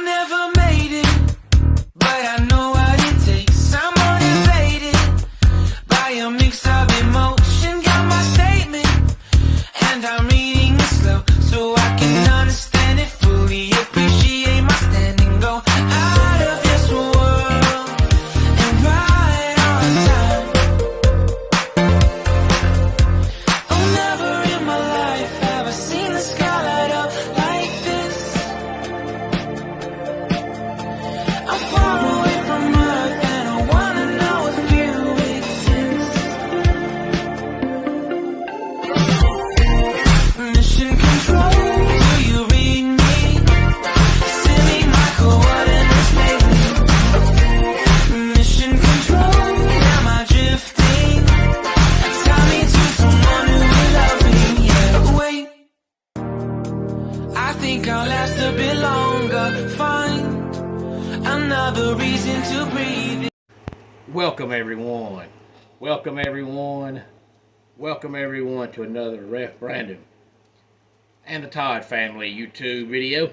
never made it, but I know what it takes. I'm motivated by a mix of emotion. Got my statement, and I'm reading it slow so I can understand it fully. Appreciate my standing, go out of this world and right on time. Oh, never in my life have I seen the sky light up like this. I'm far away from Earth and I wanna know if you exist. Mission control, do you read me? Send me my coordinates lately. Mission control, am I drifting? Tie me to someone who will love me, yeah. Wait, I think I'll last a bit longer. Find another reason to breathe. Welcome everyone. Welcome everyone. Welcome everyone to another Ref Brandon and the Todd family YouTube video.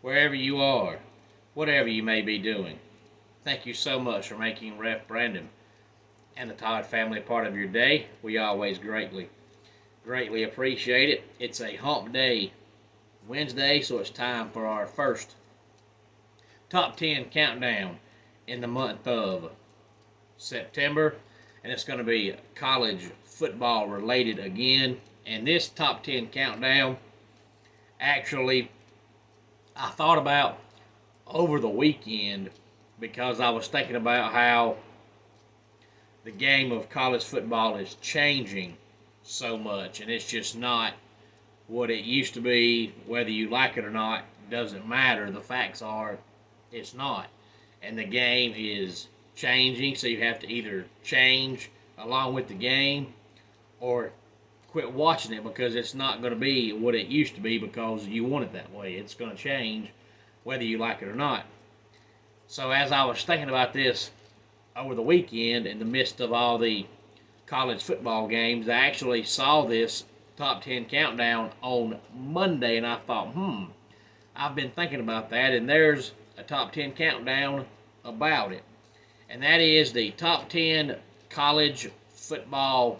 Wherever you are, whatever you may be doing, thank you so much for making Ref Brandon and the Todd family a part of your day. We always greatly appreciate it. It's a hump day Wednesday, so it's time for our first top 10 countdown in the month of September, and it's going to be college football related again. And this top 10 countdown, actually, I thought about over the weekend because I was thinking about how the game of college football is changing so much, and it's just not what it used to be. Whether you like it or not doesn't matter. The facts are it's not. And the game is changing, so you have to either change along with the game or quit watching it, because it's not going to be what it used to be because you want it that way. It's going to change whether you like it or not. So as I was thinking about this over the weekend, in the midst of all the college football games, I actually saw this top 10 countdown on Monday, and I thought, I've been thinking about that, and there's a top 10 countdown about it. And that is the top 10 college football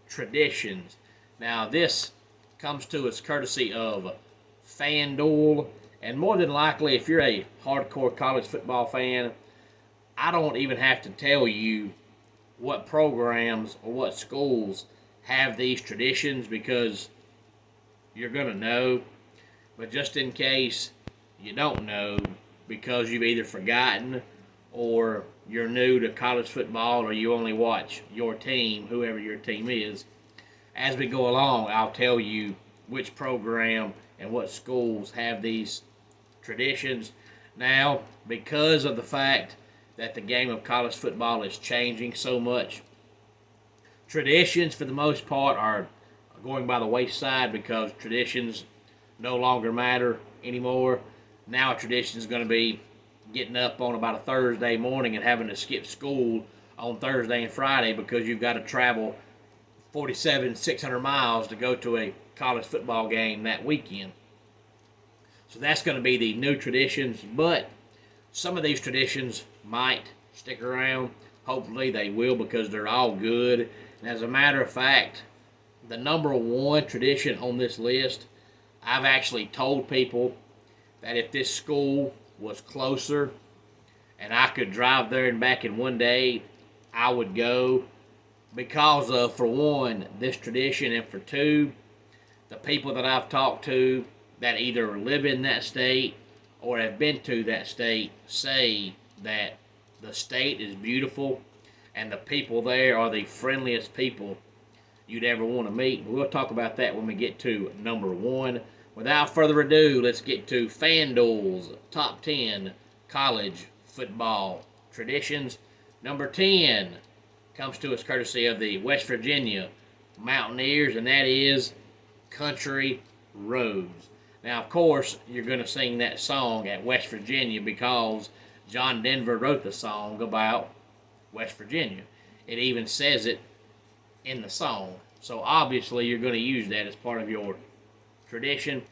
traditions. Now, this comes to us courtesy of FanDuel, and more than likely, if you're a hardcore college football fan, I don't even have to tell you what programs or what schools have these traditions, because you're going to know. But just in case you don't know, because you've either forgotten or you're new to college football or you only watch your team, whoever your team is, as we go along, I'll tell you which program and what schools have these traditions. Now, because of the fact that the game of college football is changing so much, traditions for the most part are going by the wayside, because traditions no longer matter anymore. Now a tradition is going to be getting up on about a Thursday morning and having to skip school on Thursday and Friday because you've got to travel 600 miles to go to a college football game that weekend. So that's going to be the new traditions, but some of these traditions might stick around. Hopefully they will, because they're all good. And as a matter of fact, the number one tradition on this list, I've actually told people that if this school was closer and I could drive there and back in one day, I would go, because of, for one, this tradition, and for two, the people that I've talked to that either live in that state or have been to that state say that the state is beautiful and the people there are the friendliest people you'd ever want to meet. We'll talk about that when we get to number one. Without further ado, let's get to FanDuel's top 10 college football traditions. Number 10 comes to us courtesy of the West Virginia Mountaineers, and that is Country Roads. Now, of course, you're going to sing that song at West Virginia because John Denver wrote the song about West Virginia. It even says it in the song. So obviously you're going to use that as part of your tradition.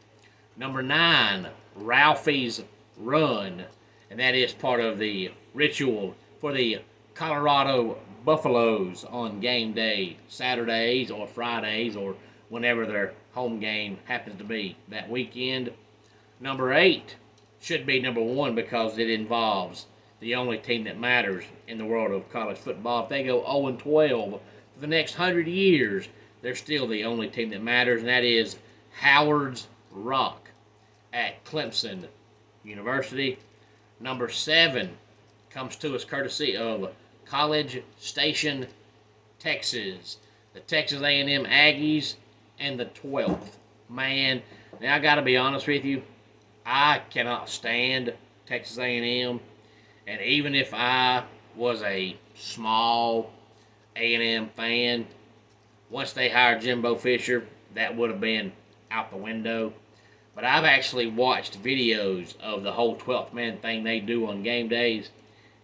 Number 9, Ralphie's run, and that is part of the ritual for the Colorado Buffaloes on game day, Saturdays or Fridays or whenever their home game happens to be that weekend. Number 8 should be number 1 because it involves the only team that matters in the world of college football. If they go 0-12 for the next 100 years, they're still the only team that matters, and that is Howard's Rock at Clemson University. Number 7 comes to us courtesy of College Station, Texas. The Texas A&M Aggies and the 12th man. Now I got to be honest with you, I cannot stand Texas A&M, and even if I was a small A&M fan, once they hired Jimbo Fisher, that would have been out the window. But I've actually watched videos of the whole 12th man thing they do on game days,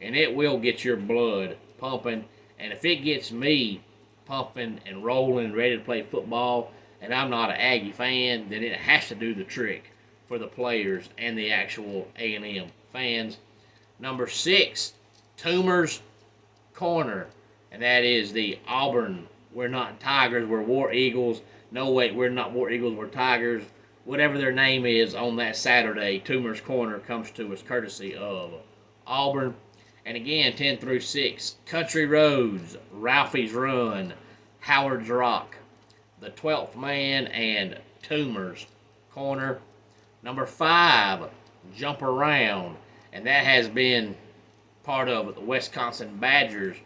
and it will get your blood pumping. And if it gets me pumping and rolling, ready to play football, and I'm not an Aggie fan, then it has to do the trick for the players and the actual A&M fans. Number 6, Toomer's Corner, and that is the Auburn. We're not Tigers, we're War Eagles. No, wait, we're not War Eagles, we're Tigers. Whatever their name is on that Saturday, Toomer's Corner comes to us courtesy of Auburn. And again, 10 through 6, Country Roads, Ralphie's Run, Howard's Rock, the 12th man, and Toomer's Corner. Number 5, Jump Around, and that has been part of the Wisconsin Badgers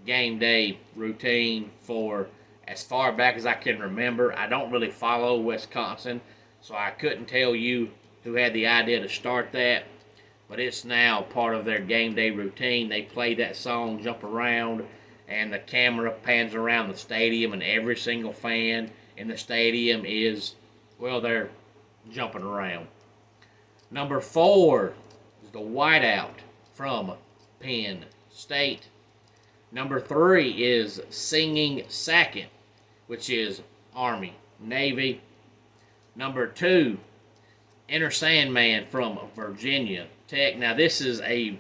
game day routine for as far back as I can remember. I don't really follow Wisconsin, so I couldn't tell you who had the idea to start that, but it's now part of their game day routine. They play that song, Jump Around, and the camera pans around the stadium, and every single fan in the stadium is, well, they're jumping around. Number 4 is the Whiteout from Penn State. Number 3 is Singing Second, which is Army, Navy. Number 2, Enter Sandman from Virginia Tech. Now, this is a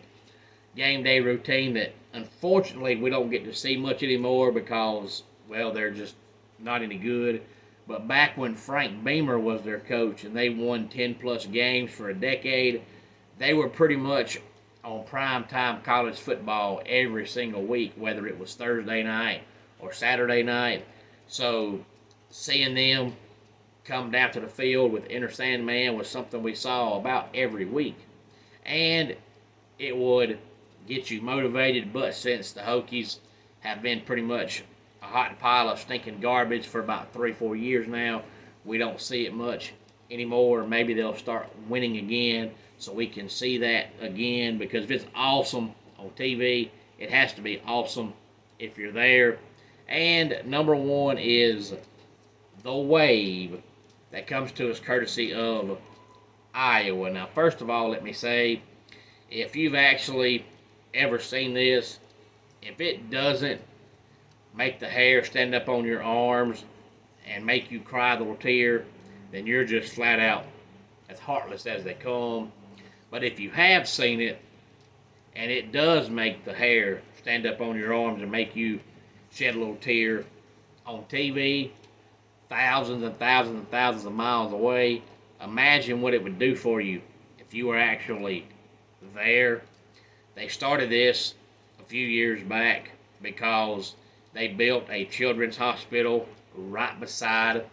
game day routine that, unfortunately, we don't get to see much anymore because, well, they're just not any good. But back when Frank Beamer was their coach and they won 10-plus games for a decade, they were pretty much on primetime college football every single week, whether it was Thursday night or Saturday night. So seeing them come down to the field with Enter Sandman was something we saw about every week. And it would get you motivated, but since the Hokies have been pretty much a hot pile of stinking garbage for about 3-4 years now, we don't see it much anymore. Maybe they'll start winning again so we can see that again, because if it's awesome on TV, it has to be awesome if you're there. And number 1 is The Wave, that comes to us courtesy of Iowa. Now, first of all, let me say, if you've actually ever seen this, if it doesn't make the hair stand up on your arms and make you cry a little tear, then you're just flat out as heartless as they come. But if you have seen it, and it does make the hair stand up on your arms and make you shed a little tear on TV, thousands and thousands and thousands of miles away, imagine what it would do for you if you were actually there. They started this a few years back because they built a children's hospital right beside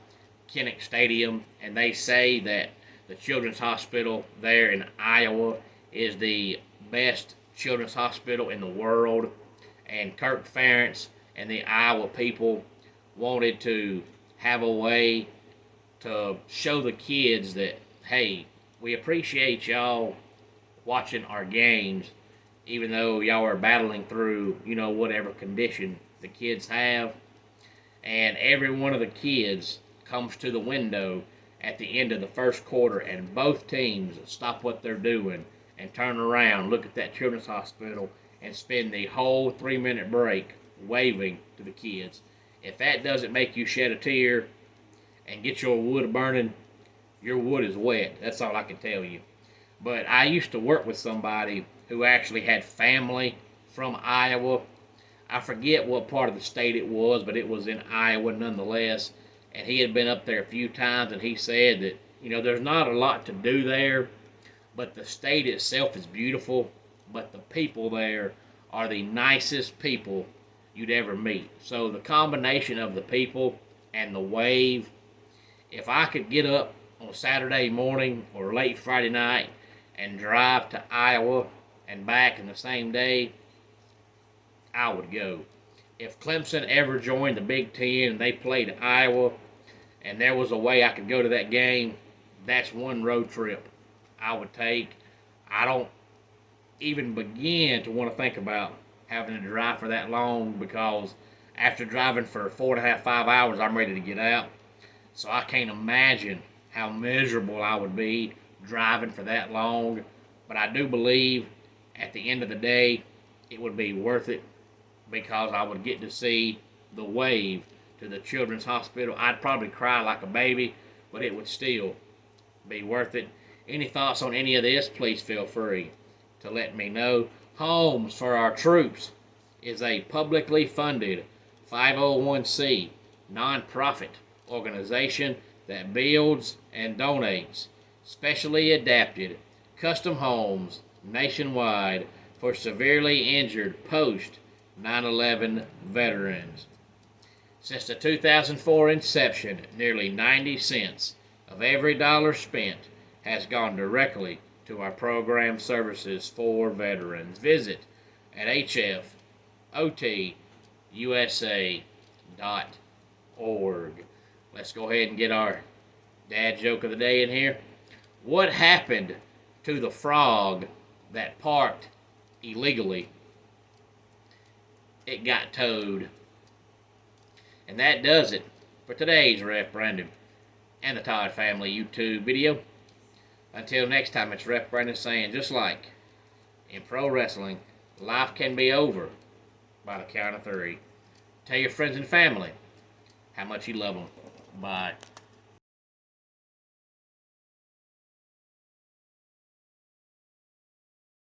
Kinnick Stadium, and they say that the children's hospital there in Iowa is the best children's hospital in the world. And Kirk Ferentz and the Iowa people wanted to have a way to show the kids that, hey, we appreciate y'all watching our games, even though y'all are battling through, whatever condition the kids have. And every one of the kids comes to the window at the end of the first quarter, and both teams stop what they're doing and turn around, look at that children's hospital, and spend the whole 3-minute break waving to the kids. If that doesn't make you shed a tear and get your wood burning, your wood is wet. That's all I can tell you. But I used to work with somebody who actually had family from Iowa. I forget what part of the state it was, but it was in Iowa nonetheless. And he had been up there a few times, and he said that, there's not a lot to do there, but the state itself is beautiful, but the people there are the nicest people you'd ever meet. So the combination of the people and the wave, if I could get up on Saturday morning or late Friday night and drive to Iowa and back in the same day, I would go. If Clemson ever joined the Big Ten and they played Iowa and there was a way I could go to that game, that's one road trip I would take. I don't even begin to want to think about having to drive for that long, because after driving for 4.5, 5 hours, I'm ready to get out. So I can't imagine how miserable I would be driving for that long. But I do believe at the end of the day, it would be worth it, because I would get to see the wave to the Children's Hospital. I'd probably cry like a baby, but it would still be worth it. Any thoughts on any of this, please feel free to let me know. Homes for Our Troops is a publicly funded 501c nonprofit organization that builds and donates specially adapted custom homes nationwide for severely injured post 9/11 veterans. Since the 2004 inception, nearly 90 cents of every dollar spent has gone directly to our program services for veterans. Visit at hfotusa.org. Let's go ahead and get our dad joke of the day in here. What happened to the frog that parked illegally? It got towed. And that does it for today's Ref Brandon and the Todd Family YouTube video. Until next time, it's Ref Brandon saying, just like in pro wrestling, life can be over by the count of 3. Tell your friends and family how much you love them. Bye.